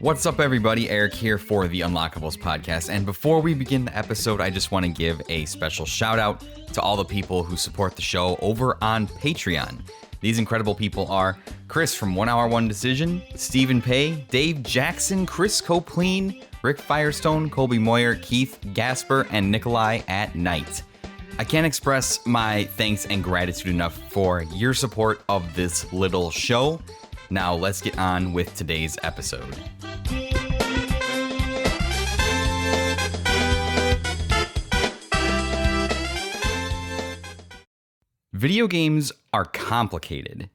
What's up, everybody? Eric here for the Unlockables podcast. And before we begin the episode, I just want to give a special shout out to all the people who support the show over on Patreon. These incredible people are Chris from 1 Hour 1 Decision, Stephen Pay, Dave Jackson, Chris Copleen, Rick Firestone, Colby Moyer, Keith Gasper, and Nikolai at Night. I can't express my thanks and gratitude enough for your support of this little show. Now let's get on with today's episode. Video games are complicated.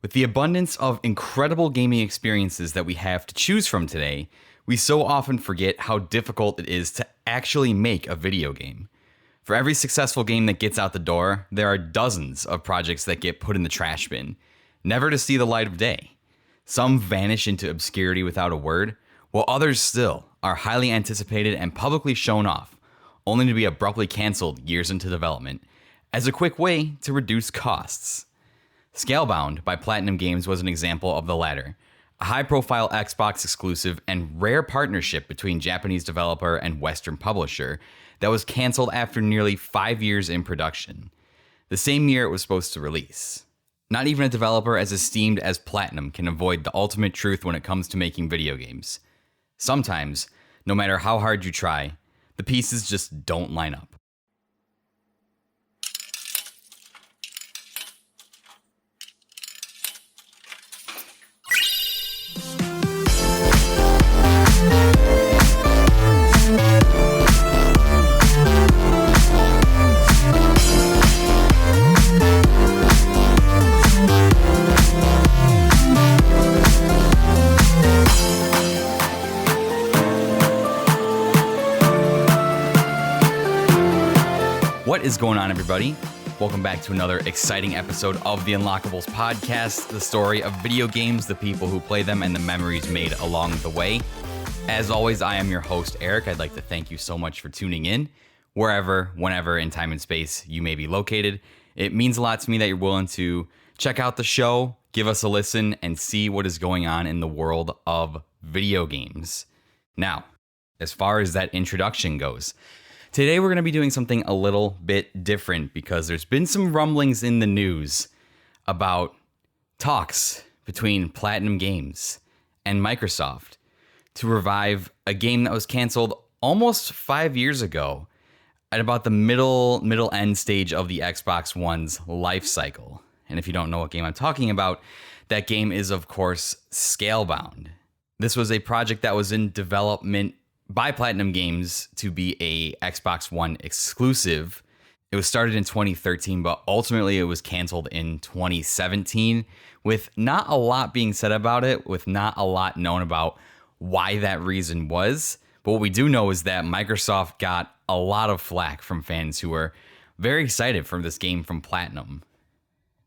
With the abundance of incredible gaming experiences that we have to choose from today, we so often forget how difficult it is to actually make a video game. For every successful game that gets out the door, there are dozens of projects that get put in the trash bin, never to see the light of day. Some vanish into obscurity without a word, while others still are highly anticipated and publicly shown off, only to be abruptly canceled years into development, as a quick way to reduce costs. Scalebound by Platinum Games was an example of the latter, a high-profile Xbox exclusive and rare partnership between Japanese developer and Western publisher that was canceled after nearly 5 years in production, the same year it was supposed to release. Not even a developer as esteemed as Platinum can avoid the ultimate truth when it comes to making video games. Sometimes, no matter how hard you try, the pieces just don't line up. What is going on, everybody? Welcome back to another exciting episode of the Unlockables podcast, the story of video games, the people who play them, and the memories made along the way. As always, I am your host, Eric. I'd like to thank you so much for tuning in, wherever, whenever, in time and space you may be located. It means a lot to me that you're willing to check out the show, give us a listen, and see what is going on in the world of video games. Now, as far as that introduction goes, today we're going to be doing something a little bit different because there's been some rumblings in the news about talks between Platinum Games and Microsoft to revive a game that was canceled almost 5 years ago at about the middle end stage of the Xbox One's life cycle. And if you don't know what game I'm talking about, that game is, of course, Scalebound. This was a project that was in development by Platinum Games to be a Xbox One exclusive. It was started in 2013, but ultimately it was canceled in 2017, with not a lot being said about it, with not a lot known about why that reason was. But what we do know is that Microsoft got a lot of flack from fans who were very excited for this game from Platinum.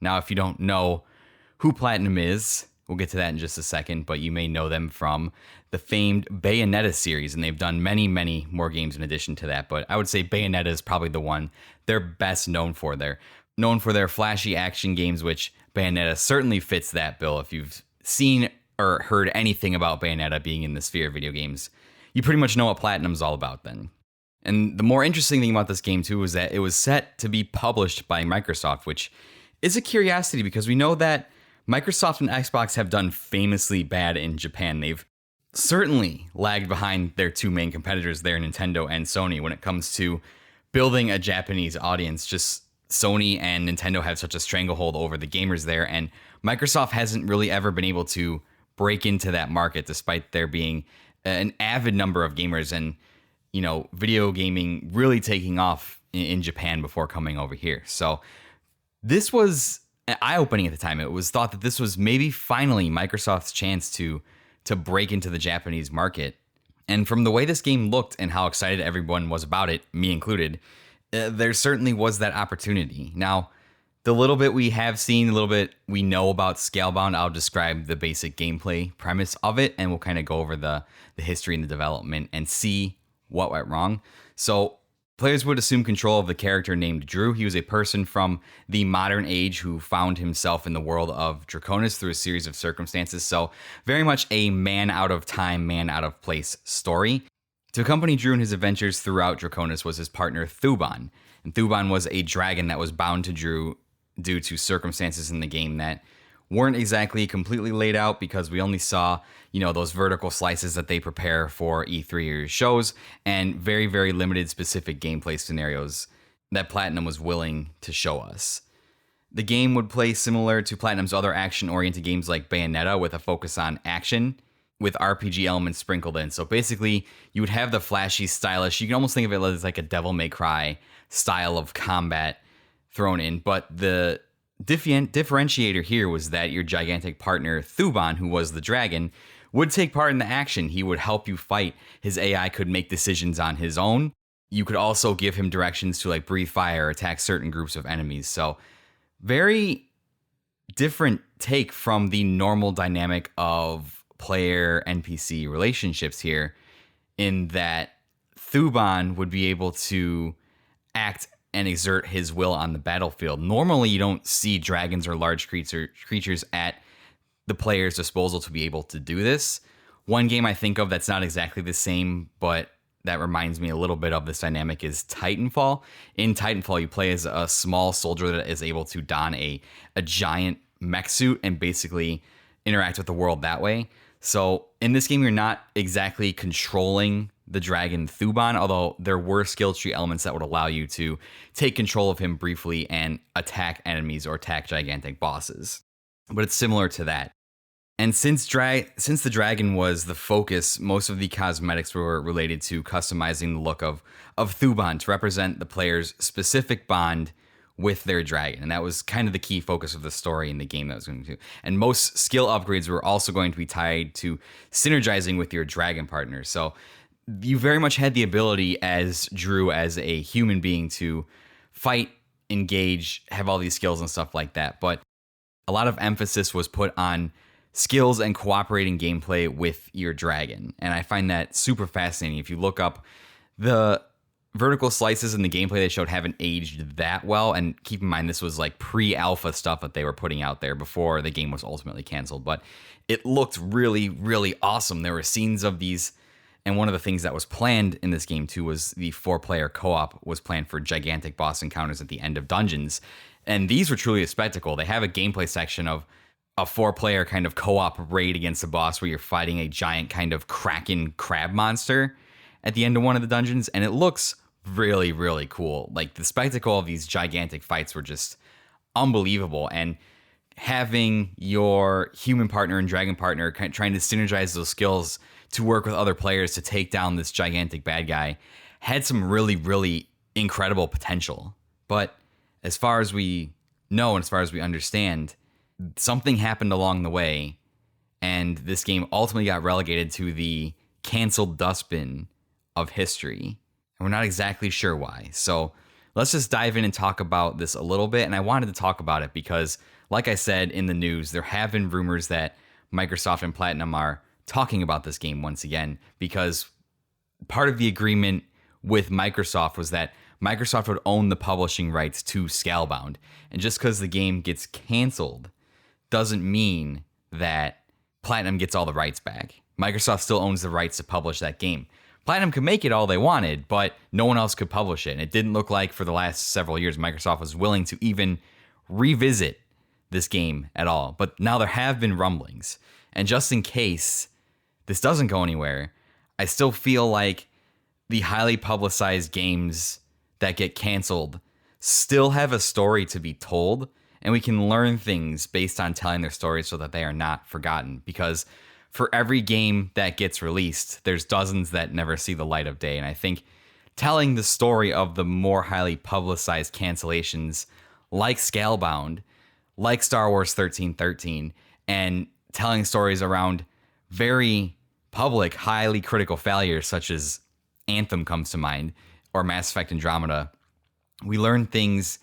Now, if you don't know who Platinum is, we'll get to that in just a second, but you may know them from the famed Bayonetta series, and they've done many, many more games in addition to that. But I would say Bayonetta is probably the one they're best known for. They're known for their flashy action games, which Bayonetta certainly fits that bill. If you've seen or heard anything about Bayonetta being in the sphere of video games, you pretty much know what Platinum's all about then. And the more interesting thing about this game, too, is that it was set to be published by Microsoft, which is a curiosity because we know that Microsoft and Xbox have done famously bad in Japan. They've certainly lagged behind their two main competitors there, Nintendo and Sony, when it comes to building a Japanese audience. Just Sony and Nintendo have such a stranglehold over the gamers there, and Microsoft hasn't really ever been able to break into that market, despite there being an avid number of gamers and, you know, video gaming really taking off in Japan before coming over here. So this was eye-opening at the time. It was thought that this was maybe finally Microsoft's chance to break into the Japanese market. And from the way this game looked and how excited everyone was about it, me included, there certainly was that opportunity. Now, the little bit we have seen, the little bit we know about Scalebound, I'll describe the basic gameplay premise of it, and we'll kind of go over the history and the development and see what went wrong. So Players would assume control of the character named Drew. He was a person from the modern age who found himself in the world of Draconis through a series of circumstances. So very much a man out of time, man out of place story. To accompany Drew in his adventures throughout Draconis was his partner Thuban. And Thuban was a dragon that was bound to Drew due to circumstances in the game that weren't exactly completely laid out, because we only saw, those vertical slices that they prepare for E3 or shows, and very, very limited specific gameplay scenarios that Platinum was willing to show us. The game would play similar to Platinum's other action-oriented games like Bayonetta, with a focus on action, with RPG elements sprinkled in. So basically, you would have the flashy, stylish, you can almost think of it as like a Devil May Cry style of combat thrown in, but the differentiator here was that your gigantic partner, Thuban, who was the dragon, would take part in the action. He would help you fight. His AI could make decisions on his own. You could also give him directions to breathe fire or attack certain groups of enemies. So very different take from the normal dynamic of player NPC relationships here, in that Thuban would be able to act and exert his will on the battlefield. Normally, you don't see dragons or large creatures at the player's disposal to be able to do this. One game I think of that's not exactly the same, but that reminds me a little bit of this dynamic, is Titanfall. In Titanfall, you play as a small soldier that is able to don a giant mech suit and basically interact with the world that way. So in this game, you're not exactly controlling the dragon Thuban, although there were skill tree elements that would allow you to take control of him briefly and attack enemies or attack gigantic bosses. But it's similar to that. And since the dragon was the focus, most of the cosmetics were related to customizing the look of Thuban to represent the player's specific bond with their dragon. And that was kind of the key focus of the story in the game that was going to. And most skill upgrades were also going to be tied to synergizing with your dragon partner. So you very much had the ability as Drew, as a human being, to fight, engage, have all these skills and stuff like that. But a lot of emphasis was put on skills and cooperating gameplay with your dragon. And I find that super fascinating. If you look up, the vertical slices in the gameplay they showed haven't aged that well. And keep in mind, this was pre-alpha stuff that they were putting out there before the game was ultimately canceled. But it looked really, really awesome. There were scenes of these. And one of the things that was planned in this game, too, was the 4-player co-op was planned for gigantic boss encounters at the end of dungeons. And these were truly a spectacle. They have a gameplay section of a 4-player kind of co-op raid against a boss where you're fighting a giant kind of kraken crab monster at the end of one of the dungeons. And it looks really, really cool. The spectacle of these gigantic fights were just unbelievable. And having your human partner and dragon partner trying to synergize those skills to work with other players to take down this gigantic bad guy had some really, really incredible potential. But as far as we know and as far as we understand, something happened along the way, and this game ultimately got relegated to the canceled dustbin of history. And we're not exactly sure why. So let's just dive in and talk about this a little bit. And I wanted to talk about it because, like I said in the news, there have been rumors that Microsoft and Platinum are talking about this game once again, because part of the agreement with Microsoft was that Microsoft would own the publishing rights to Scalebound. And just because the game gets canceled doesn't mean that Platinum gets all the rights back. Microsoft still owns the rights to publish that game. Platinum could make it all they wanted, but no one else could publish it. And it didn't look like for the last several years Microsoft was willing to even revisit this game at all. But now there have been rumblings. And just in case this doesn't go anywhere, I still feel like the highly publicized games that get canceled still have a story to be told, and we can learn things based on telling their stories so that they are not forgotten. Because for every game that gets released, there's dozens that never see the light of day. And I think telling the story of the more highly publicized cancellations, like Scalebound, like Star Wars 1313, and telling stories around very public, highly critical failures such as Anthem comes to mind, or Mass Effect Andromeda, we learn things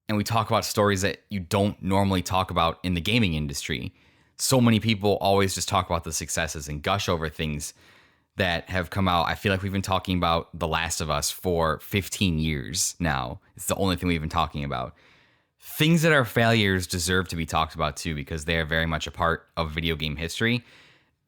and we talk about stories that you don't normally talk about in the gaming industry. So many people always just talk about the successes and gush over things that have come out. I feel like we've been talking about The Last of Us for 15 years now. It's the only thing we've been talking about. Things that are failures deserve to be talked about too, because they are very much a part of video game history.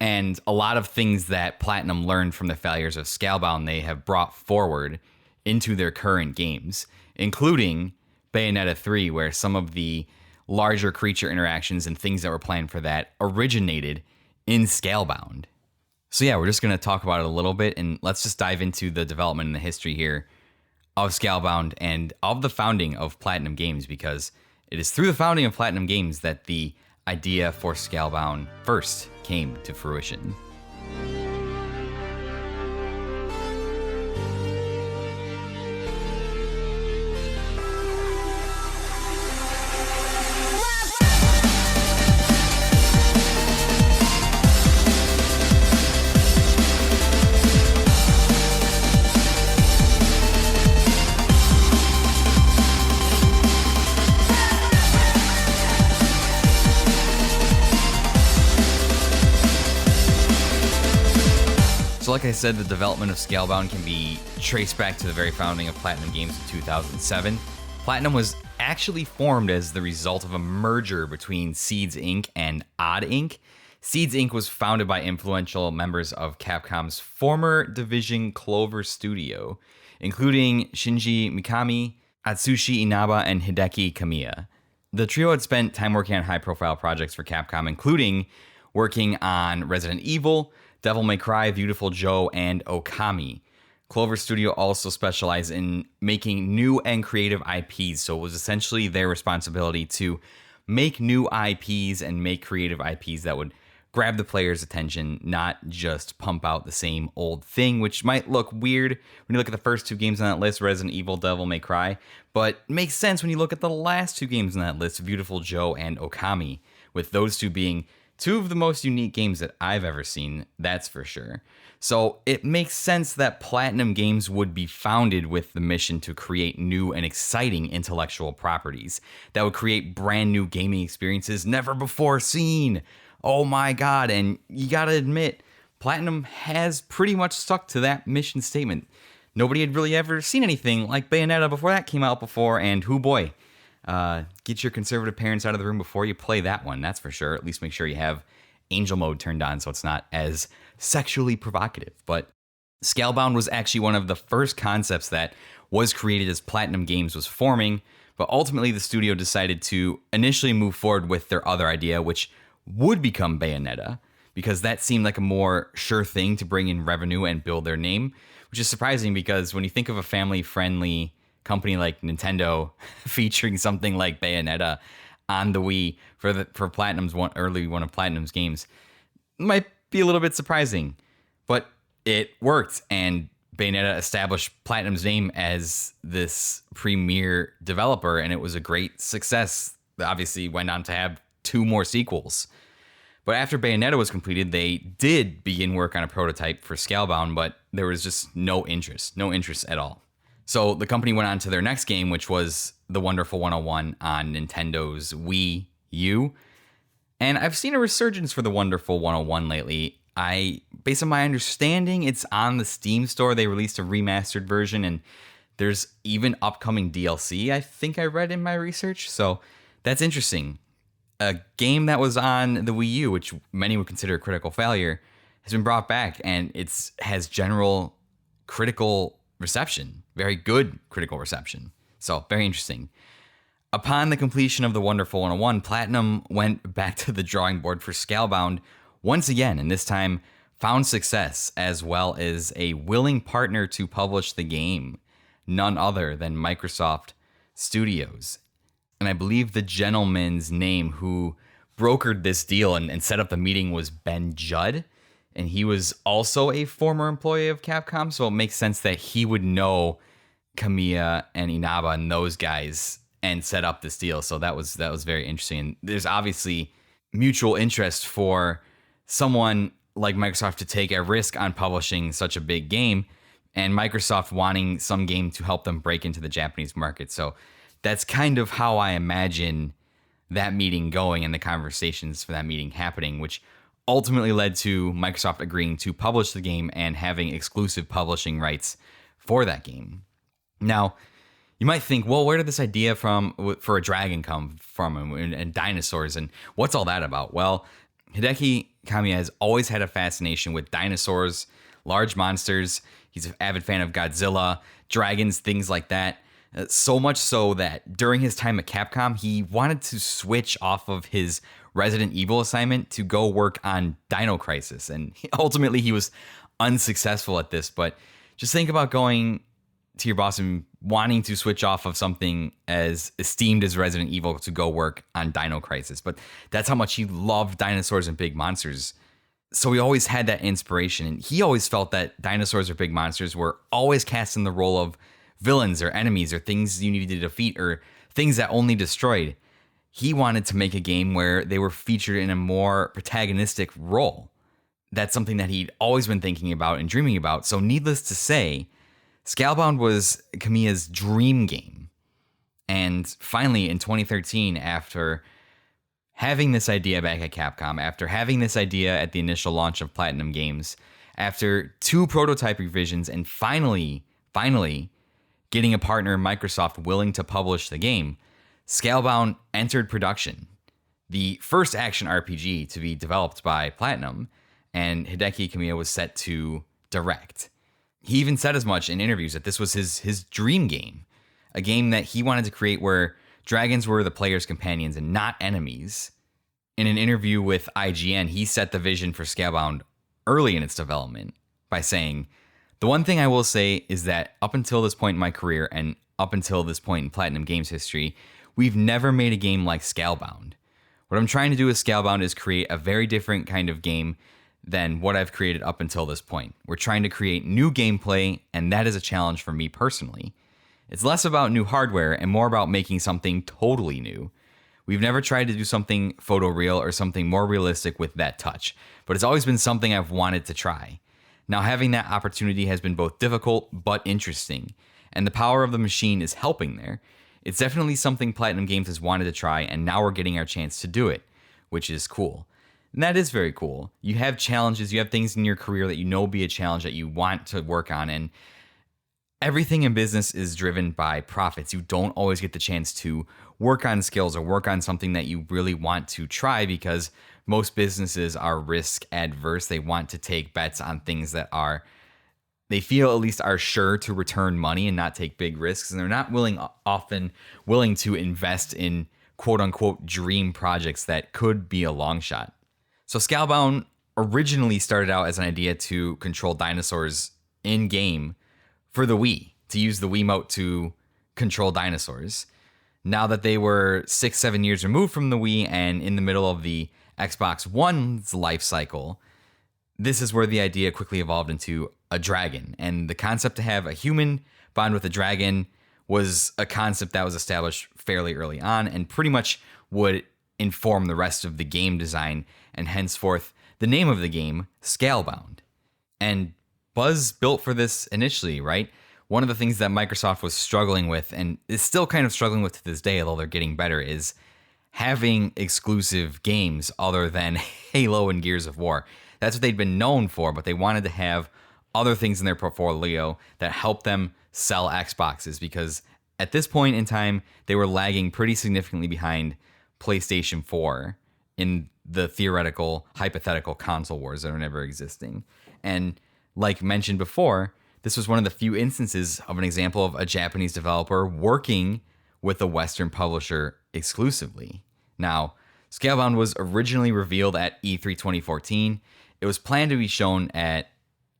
And a lot of things that Platinum learned from the failures of Scalebound, they have brought forward into their current games, including Bayonetta 3, where some of the larger creature interactions and things that were planned for that originated in Scalebound. So yeah, we're just going to talk about it a little bit, and let's just dive into the development and the history here of Scalebound and of the founding of Platinum Games, because it is through the founding of Platinum Games that the idea for Scalebound first came to fruition. So like I said, the development of Scalebound can be traced back to the very founding of Platinum Games in 2007. Platinum was actually formed as the result of a merger between Seeds Inc. and Odd Inc. Seeds Inc. was founded by influential members of Capcom's former division Clover Studio, including Shinji Mikami, Atsushi Inaba, and Hideki Kamiya. The trio had spent time working on high-profile projects for Capcom, including working on Resident Evil, Devil May Cry, Beautiful Joe, and Okami. Clover Studio also specialized in making new and creative IPs, so it was essentially their responsibility to make new IPs and make creative IPs that would grab the player's attention, not just pump out the same old thing, which might look weird when you look at the first two games on that list, Resident Evil, Devil May Cry, but makes sense when you look at the last two games on that list, Beautiful Joe and Okami, with those two being two of the most unique games that I've ever seen, that's for sure. So it makes sense that Platinum Games would be founded with the mission to create new and exciting intellectual properties that would create brand new gaming experiences never before seen. Oh my God, and you gotta admit, Platinum has pretty much stuck to that mission statement. Nobody had really ever seen anything like Bayonetta before that came out before, and hoo boy. Get your conservative parents out of the room before you play that one, that's for sure. At least make sure you have angel mode turned on so it's not as sexually provocative. But Scalebound was actually one of the first concepts that was created as Platinum Games was forming, but ultimately the studio decided to initially move forward with their other idea, which would become Bayonetta, because that seemed like a more sure thing to bring in revenue and build their name, which is surprising because when you think of a family-friendly company like Nintendo featuring something like Bayonetta on the Wii for Platinum's one of Platinum's games, might be a little bit surprising, but it worked, and Bayonetta established Platinum's name as this premier developer, and it was a great success. Obviously went on to have 2 more sequels. But after Bayonetta was completed, they did begin work on a prototype for Scalebound, but there was just no interest at all. So the company went on to their next game, which was The Wonderful 101 on Nintendo's Wii U. And I've seen a resurgence for The Wonderful 101 lately. Based on my understanding, it's on the Steam store. They released a remastered version, and there's even upcoming DLC, I think I read in my research. So that's interesting. A game that was on the Wii U, which many would consider a critical failure, has been brought back, and has general critical reception, very good critical reception. So very interesting. Upon the completion of The Wonderful 101, Platinum went back to the drawing board for Scalebound once again, and this time found success as well as a willing partner to publish the game, none other than Microsoft Studios. And I believe the gentleman's name who brokered this deal and set up the meeting was Ben Judd. And he was also a former employee of Capcom, so it makes sense that he would know Kamiya and Inaba and those guys and set up this deal. So that was very interesting. And there's obviously mutual interest for someone like Microsoft to take a risk on publishing such a big game, and Microsoft wanting some game to help them break into the Japanese market. So that's kind of how I imagine that meeting going and the conversations for that meeting happening, which ultimately led to Microsoft agreeing to publish the game and having exclusive publishing rights for that game. Now, you might think, well, where did this idea for a dragon come from and dinosaurs, and what's all that about? Well, Hideki Kamiya has always had a fascination with dinosaurs, large monsters. He's an avid fan of Godzilla, dragons, things like that. So much so that during his time at Capcom, he wanted to switch off of his Resident Evil assignment to go work on Dino Crisis. And ultimately, he was unsuccessful at this. But just think about going to your boss and wanting to switch off of something as esteemed as Resident Evil to go work on Dino Crisis. But that's how much he loved dinosaurs and big monsters. So he always had that inspiration. And he always felt that dinosaurs or big monsters were always cast in the role of villains or enemies or things you needed to defeat or things that only destroyed. He wanted to make a game where they were featured in a more protagonistic role. That's something that he'd always been thinking about and dreaming about. So needless to say, Scalebound was Kamiya's dream game. And finally, in 2013, after having this idea back at Capcom, after having this idea at the initial launch of Platinum Games, after 2 prototype revisions, and finally getting a partner, Microsoft, willing to publish the game, Scalebound entered production, the first action RPG to be developed by Platinum, and Hideki Kamiya was set to direct. He even said as much in interviews that this was his dream game, a game that he wanted to create where dragons were the player's companions and not enemies. In an interview with IGN, he set the vision for Scalebound early in its development by saying, "The one thing I will say is that up until this point in my career and up until this point in Platinum Games history, we've never made a game like Scalebound. What I'm trying to do with Scalebound is create a very different kind of game than what I've created up until this point. We're trying to create new gameplay, and that is a challenge for me personally. It's less about new hardware and more about making something totally new. We've never tried to do something photoreal or something more realistic with that touch, but it's always been something I've wanted to try. Now, having that opportunity has been both difficult but interesting, and the power of the machine is helping there. It's definitely something Platinum Games has wanted to try, and now we're getting our chance to do it, which is cool." And that is very cool. You have challenges, you have things in your career that you know will be a challenge that you want to work on, and everything in business is driven by profits. You don't always get the chance to work on skills or work on something that you really want to try because most businesses are risk adverse. They want to take bets on things that they feel at least are sure to return money and not take big risks. And they're not often willing to invest in quote unquote dream projects that could be a long shot. So Scalebound originally started out as an idea to control dinosaurs in game for the Wii, to use the Wiimote to control dinosaurs. Now that they were 6-7 years removed from the Wii and in the middle of the Xbox One's life cycle, this is where the idea quickly evolved into a dragon. And the concept to have a human bond with a dragon was a concept that was established fairly early on and pretty much would inform the rest of the game design, and henceforth the name of the game, Scalebound. And buzz built for this initially, right? One of the things that Microsoft was struggling with, and is still kind of struggling with to this day, although they're getting better, is having exclusive games other than Halo and Gears of War. That's what they'd been known for, but they wanted to have other things in their portfolio that helped them sell Xboxes, because at this point in time, they were lagging pretty significantly behind PlayStation 4 in the theoretical, hypothetical console wars that are never existing. And like mentioned before, this was one of the few instances of an example of a Japanese developer working with a Western publisher exclusively. Now, Scalebound was originally revealed at E3 2014. It was planned to be shown at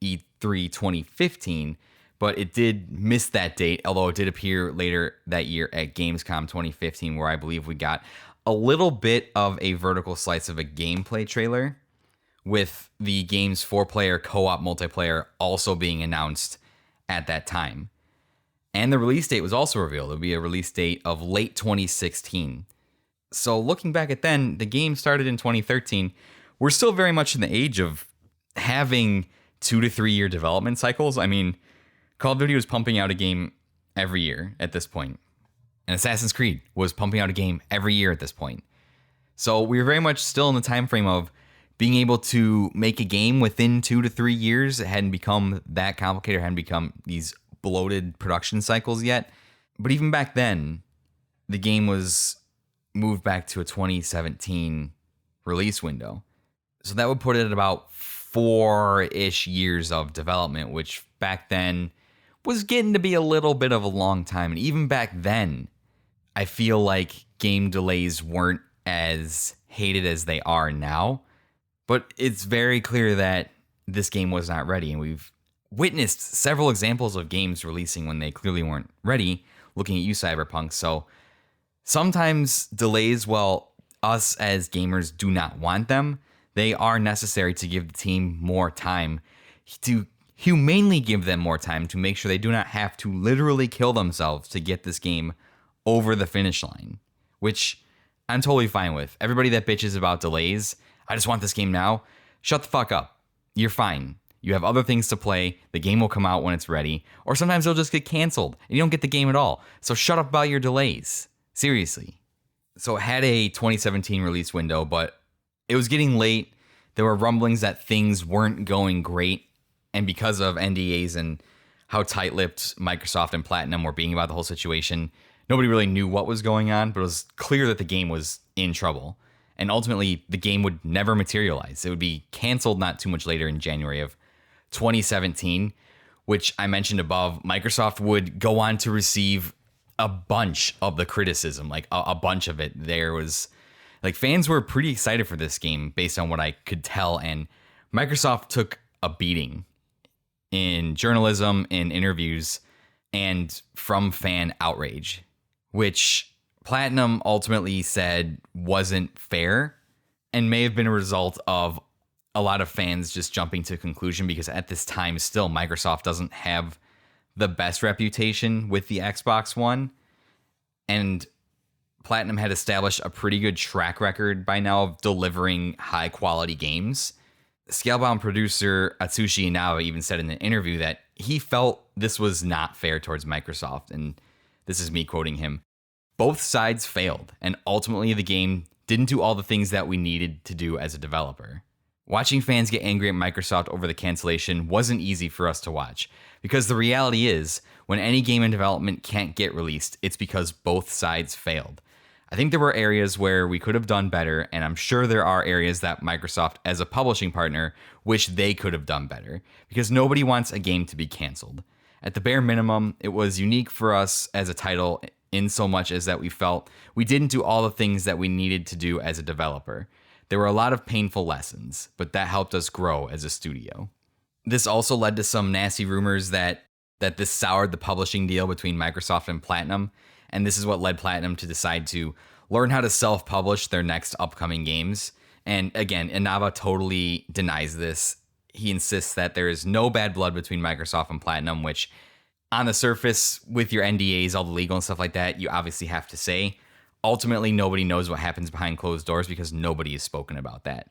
E3 2015, but it did miss that date, although it did appear later that year at Gamescom 2015, where I believe we got a little bit of a vertical slice of a gameplay trailer, with the game's 4-player co-op multiplayer also being announced at that time. And the release date was also revealed. It would be a release date of late 2016. So looking back at then, the game started in 2013. We're still very much in the age of having 2 to 3 year development cycles. I mean, Call of Duty was pumping out a game every year at this point. And Assassin's Creed was pumping out a game every year at this point. So we were very much still in the time frame of being able to make a game within 2 to 3 years. It hadn't become that complicated, hadn't become these bloated production cycles yet. But even back then, the game was moved back to a 2017 release window. So that would put it at about 4-ish years of development, which back then was getting to be a little bit of a long time. And even back then, I feel like game delays weren't as hated as they are now. But it's very clear that this game was not ready. And we've witnessed several examples of games releasing when they clearly weren't ready, looking at you, Cyberpunk. So sometimes delays, while us as gamers do not want them, they are necessary to give the team more time, to humanely give them more time to make sure they do not have to literally kill themselves to get this game over the finish line, which I'm totally fine with. Everybody that bitches about delays, I just want this game now, shut the fuck up. You're fine. You have other things to play. The game will come out when it's ready. Or sometimes it'll just get canceled and you don't get the game at all. So shut up about your delays. Seriously. So it had a 2017 release window, but it was getting late. There were rumblings that things weren't going great. And because of NDAs and how tight-lipped Microsoft and Platinum were being about the whole situation, nobody really knew what was going on, but it was clear that the game was in trouble. And ultimately, the game would never materialize. It would be canceled not too much later in January of 2017, which I mentioned above. Microsoft would go on to receive a bunch of the criticism, like a bunch of it. There was, like, fans were pretty excited for this game based on what I could tell, and Microsoft took a beating in journalism, in interviews, and from fan outrage, which Platinum ultimately said wasn't fair and may have been a result of a lot of fans just jumping to conclusion, because at this time still Microsoft doesn't have the best reputation with the Xbox One, and Platinum had established a pretty good track record by now of delivering high quality games. Scalebound producer Atsushi Inaba even said in an interview that he felt this was not fair towards Microsoft, and this is me quoting him. Both sides failed, and ultimately the game didn't do all the things that we needed to do as a developer. Watching fans get angry at Microsoft over the cancellation wasn't easy for us to watch, because the reality is, when any game in development can't get released, it's because both sides failed. I think there were areas where we could have done better, and I'm sure there are areas that Microsoft, as a publishing partner, wish they could have done better, because nobody wants a game to be canceled. At the bare minimum, it was unique for us as a title in so much as that we felt we didn't do all the things that we needed to do as a developer. There were a lot of painful lessons, but that helped us grow as a studio. This also led to some nasty rumors that this soured the publishing deal between Microsoft and Platinum, and this is what led Platinum to decide to learn how to self-publish their next upcoming games. And again, Inaba totally denies this. He insists that there is no bad blood between Microsoft and Platinum, which on the surface, with your NDAs, all the legal and stuff like that, you obviously have to say. Ultimately, nobody knows what happens behind closed doors because nobody has spoken about that.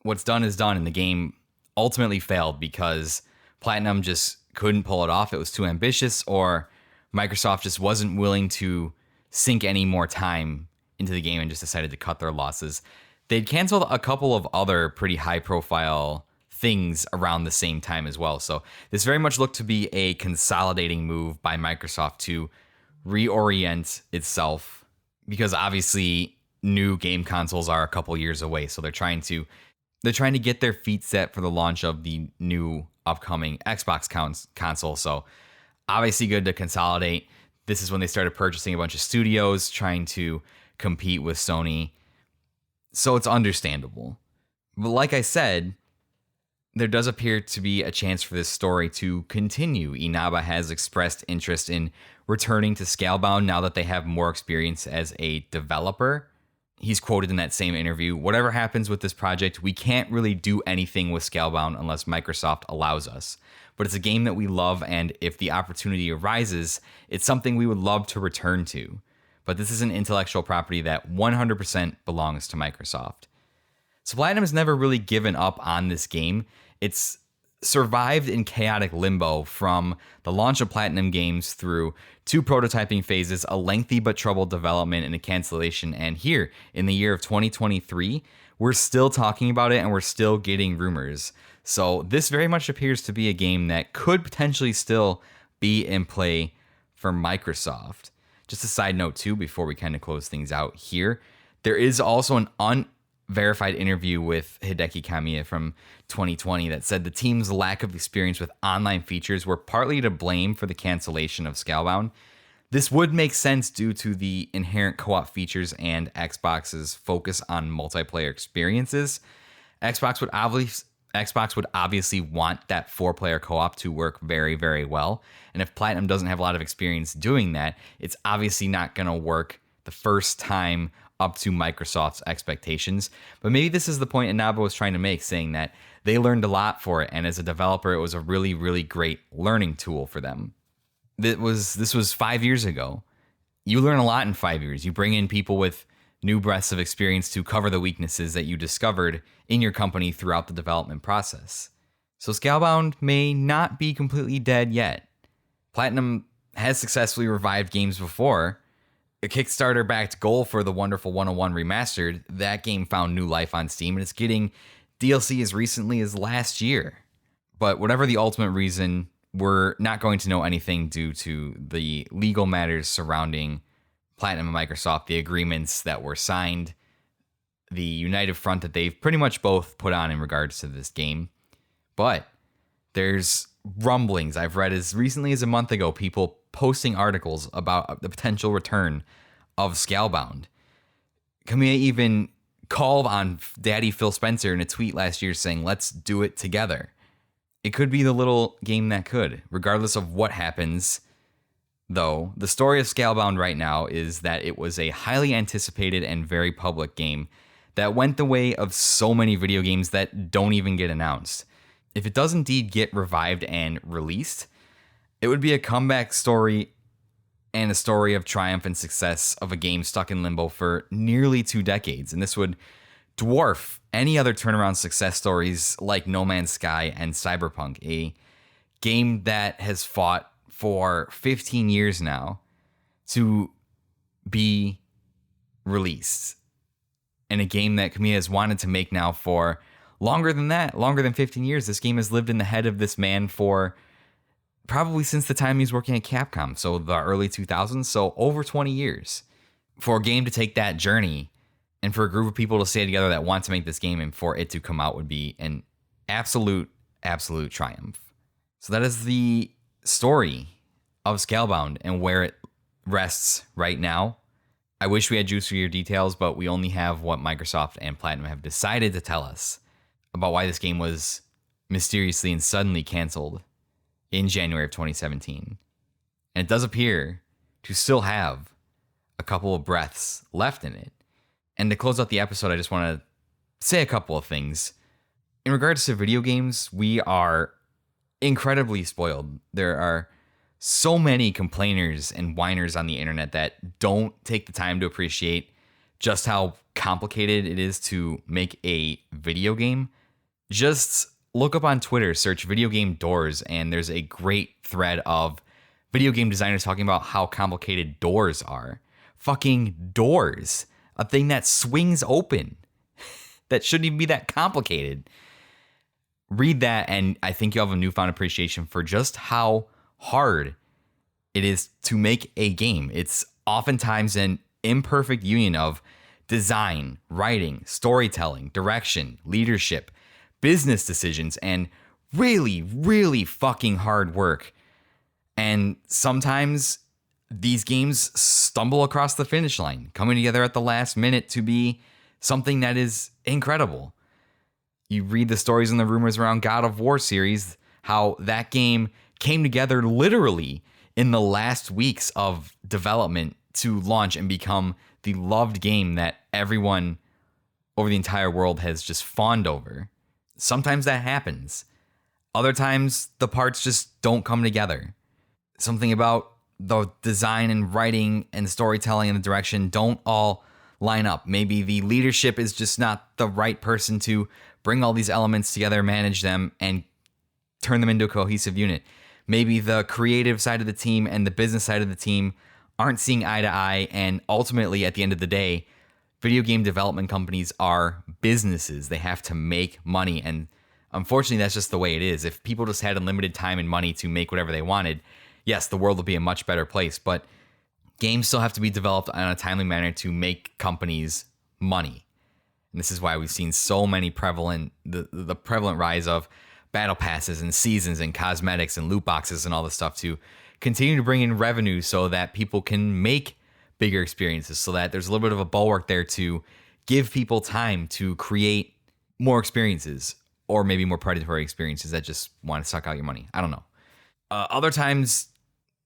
What's done is done, and the game ultimately failed because Platinum just couldn't pull it off. It was too ambitious, or Microsoft just wasn't willing to sink any more time into the game and just decided to cut their losses. They'd canceled a couple of other pretty high-profile things around the same time as well. So this very much looked to be a consolidating move by Microsoft to reorient itself, because obviously new game consoles are a couple years away. So they're trying to get their feet set for the launch of the new upcoming Xbox console. So obviously good to consolidate. This is when they started purchasing a bunch of studios, trying to compete with Sony. So it's understandable. But like I said, there does appear to be a chance for this story to continue. Inaba has expressed interest in returning to Scalebound now that they have more experience as a developer. He's quoted in that same interview, "Whatever happens with this project, we can't really do anything with Scalebound unless Microsoft allows us. But it's a game that we love, and if the opportunity arises, it's something we would love to return to. But this is an intellectual property that 100% belongs to Microsoft." So Platinum has never really given up on this game. It's survived in chaotic limbo from the launch of Platinum Games through 2 prototyping phases, a lengthy but troubled development, and a cancellation. And here, in the year of 2023, we're still talking about it and we're still getting rumors. So this very much appears to be a game that could potentially still be in play for Microsoft. Just a side note too, before we kind of close things out here, there is also an unverified interview with Hideki Kamiya from 2020 that said the team's lack of experience with online features were partly to blame for the cancellation of Scalebound. This would make sense due to the inherent co-op features and Xbox's focus on multiplayer experiences. Xbox would obviously want that 4-player co-op to work very, very well. And if Platinum doesn't have a lot of experience doing that, it's obviously not going to work the first time up to Microsoft's expectations. But maybe this is the point Inaba was trying to make, saying that they learned a lot for it. And as a developer, it was a really, really great learning tool for them. This was 5 years ago. You learn a lot in 5 years. You bring in people with new breadths of experience to cover the weaknesses that you discovered in your company throughout the development process. So Scalebound may not be completely dead yet. Platinum has successfully revived games before. A Kickstarter-backed goal for the wonderful 101 Remastered, that game found new life on Steam, and it's getting DLC as recently as last year. But whatever the ultimate reason, we're not going to know anything due to the legal matters surrounding Platinum and Microsoft, the agreements that were signed, the united front that they've pretty much both put on in regards to this game. But there's rumblings. I've read as recently as a month ago, people posting articles about the potential return of Scalebound. Kamiya even called on Daddy Phil Spencer in a tweet last year saying, let's do it together. It could be the little game that could. Regardless of what happens, though, the story of Scalebound right now is that it was a highly anticipated and very public game that went the way of so many video games that don't even get announced. If it does indeed get revived and released, it would be a comeback story and a story of triumph and success of a game stuck in limbo for nearly 2 decades. And this would dwarf any other turnaround success stories like No Man's Sky and Cyberpunk, a game that has fought for 15 years now to be released. And a game that Kamiya has wanted to make now for longer than that, longer than 15 years. This game has lived in the head of this man for probably since the time he was working at Capcom, so the early 2000s, so over 20 years. For a game to take that journey and for a group of people to stay together that want to make this game and for it to come out would be an absolute, absolute triumph. So that is the story of Scalebound and where it rests right now. I wish we had juicier details, but we only have what Microsoft and Platinum have decided to tell us about why this game was mysteriously and suddenly canceled in January of 2017. And it does appear to still have a couple of breaths left in it. And to close out the episode, I just want to say a couple of things. In regards to video games, we are incredibly spoiled. There are so many complainers and whiners on the internet that don't take the time to appreciate just how complicated it is to make a video game. Just look up on Twitter, search video game doors, and there's a great thread of video game designers talking about how complicated doors are. Fucking doors. A thing that swings open. That shouldn't even be that complicated. Read that, and I think you'll have a newfound appreciation for just how hard it is to make a game. It's oftentimes an imperfect union of design, writing, storytelling, direction, leadership, business decisions, and really, really fucking hard work. And sometimes these games stumble across the finish line, coming together at the last minute to be something that is incredible. You read the stories and the rumors around God of War series, how that game came together literally in the last weeks of development to launch and become the loved game that everyone over the entire world has just fawned over. Sometimes that happens. Other times, the parts just don't come together. Something about the design and writing and storytelling and the direction don't all line up. Maybe the leadership is just not the right person to bring all these elements together, manage them, and turn them into a cohesive unit. Maybe the creative side of the team and the business side of the team aren't seeing eye to eye, and ultimately, at the end of the day, video game development companies are businesses. They have to make money, and unfortunately, that's just the way it is. If people just had unlimited time and money to make whatever they wanted, yes, the world would be a much better place, but games still have to be developed in a timely manner to make companies money. And this is why we've seen so many the prevalent rise of battle passes and seasons and cosmetics and loot boxes and all this stuff to continue to bring in revenue so that people can make bigger experiences, so that there's a little bit of a bulwark there to give people time to create more experiences, or maybe more predatory experiences that just want to suck out your money. I don't know. Other times,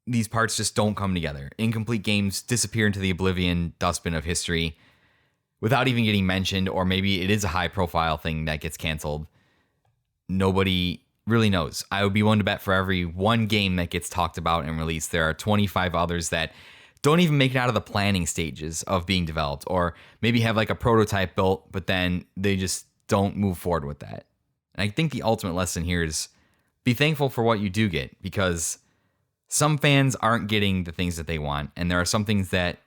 these parts just don't come together. Incomplete games disappear into the oblivion dustbin of history without even getting mentioned, or maybe it is a high-profile thing that gets canceled. Nobody really knows. I would be willing to bet for every one game that gets talked about and released, there are 25 others that don't even make it out of the planning stages of being developed, or maybe have like a prototype built, but then they just don't move forward with that. And I think the ultimate lesson here is be thankful for what you do get, because some fans aren't getting the things that they want, and there are some things that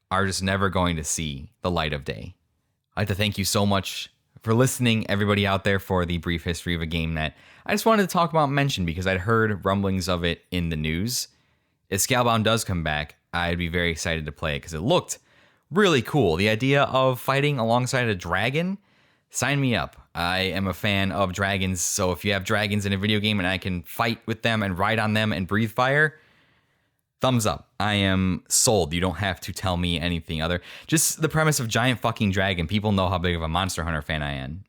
are just never going to see the light of day. I'd like to thank you so much for listening, everybody out there, for the brief history of a game that I just wanted to talk about and mention because I'd heard rumblings of it in the news. If Scalebound does come back, I'd be very excited to play it because it looked really cool. The idea of fighting alongside a dragon, sign me up. I am a fan of dragons, so if you have dragons in a video game and I can fight with them and ride on them and breathe fire, thumbs up. I am sold. You don't have to tell me anything other. Just the premise of giant fucking dragon. People know how big of a Monster Hunter fan I am.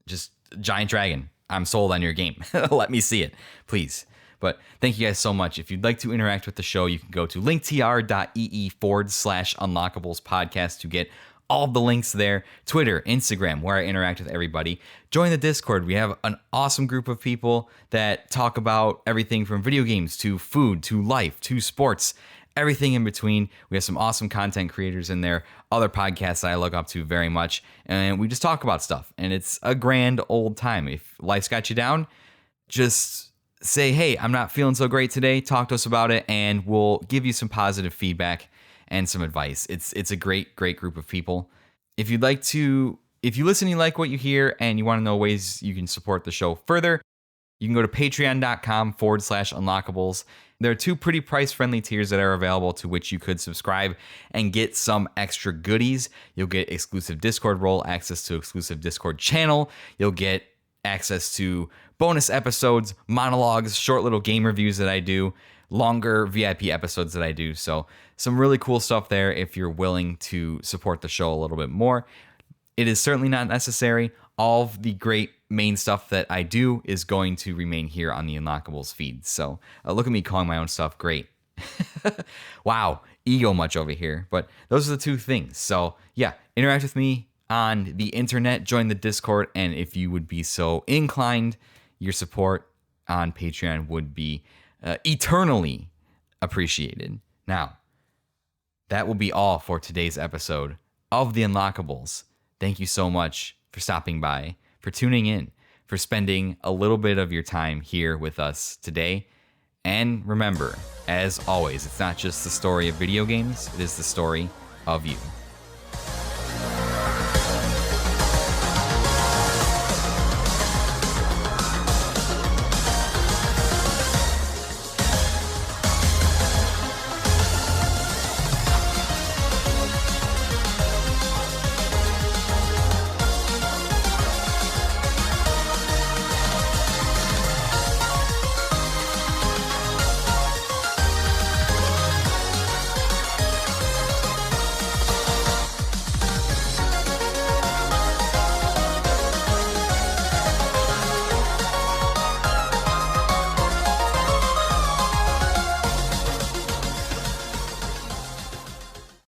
Just giant dragon. I'm sold on your game. Let me see it, please. But thank you guys so much. If you'd like to interact with the show, you can go to linktr.ee/Unlockables podcast to get all of the links there. Twitter, Instagram, where I interact with everybody. Join the Discord. We have an awesome group of people that talk about everything from video games to food to life to sports, everything in between. We have some awesome content creators in there, other podcasts that I look up to very much, and we just talk about stuff. And it's a grand old time. If life's got you down, just say, hey, I'm not feeling so great today. Talk to us about it, and we'll give you some positive feedback and some advice. It's a great group of people. If you listen and you like what you hear and you want to know ways you can support the show further, you can go to patreon.com/Unlockables. There are two pretty price-friendly tiers that are available to which you could subscribe and get some extra goodies. You'll get exclusive Discord role, access to exclusive Discord channel. You'll get access to bonus episodes, monologues, short little game reviews that I do, longer VIP episodes that I do. So some really cool stuff there if you're willing to support the show a little bit more. It is certainly not necessary. All of the great main stuff that I do is going to remain here on the Unlockables feed. So look at me calling my own stuff great. Wow, ego much over here. But those are the two things. So yeah, interact with me on the internet, join the Discord, and if you would be so inclined, your support on Patreon would be eternally appreciated. Now, that will be all for today's episode of the Unlockables. Thank you so much for stopping by, for tuning in, for spending a little bit of your time here with us today. And remember, as always, it's not just the story of video games, it is the story of you.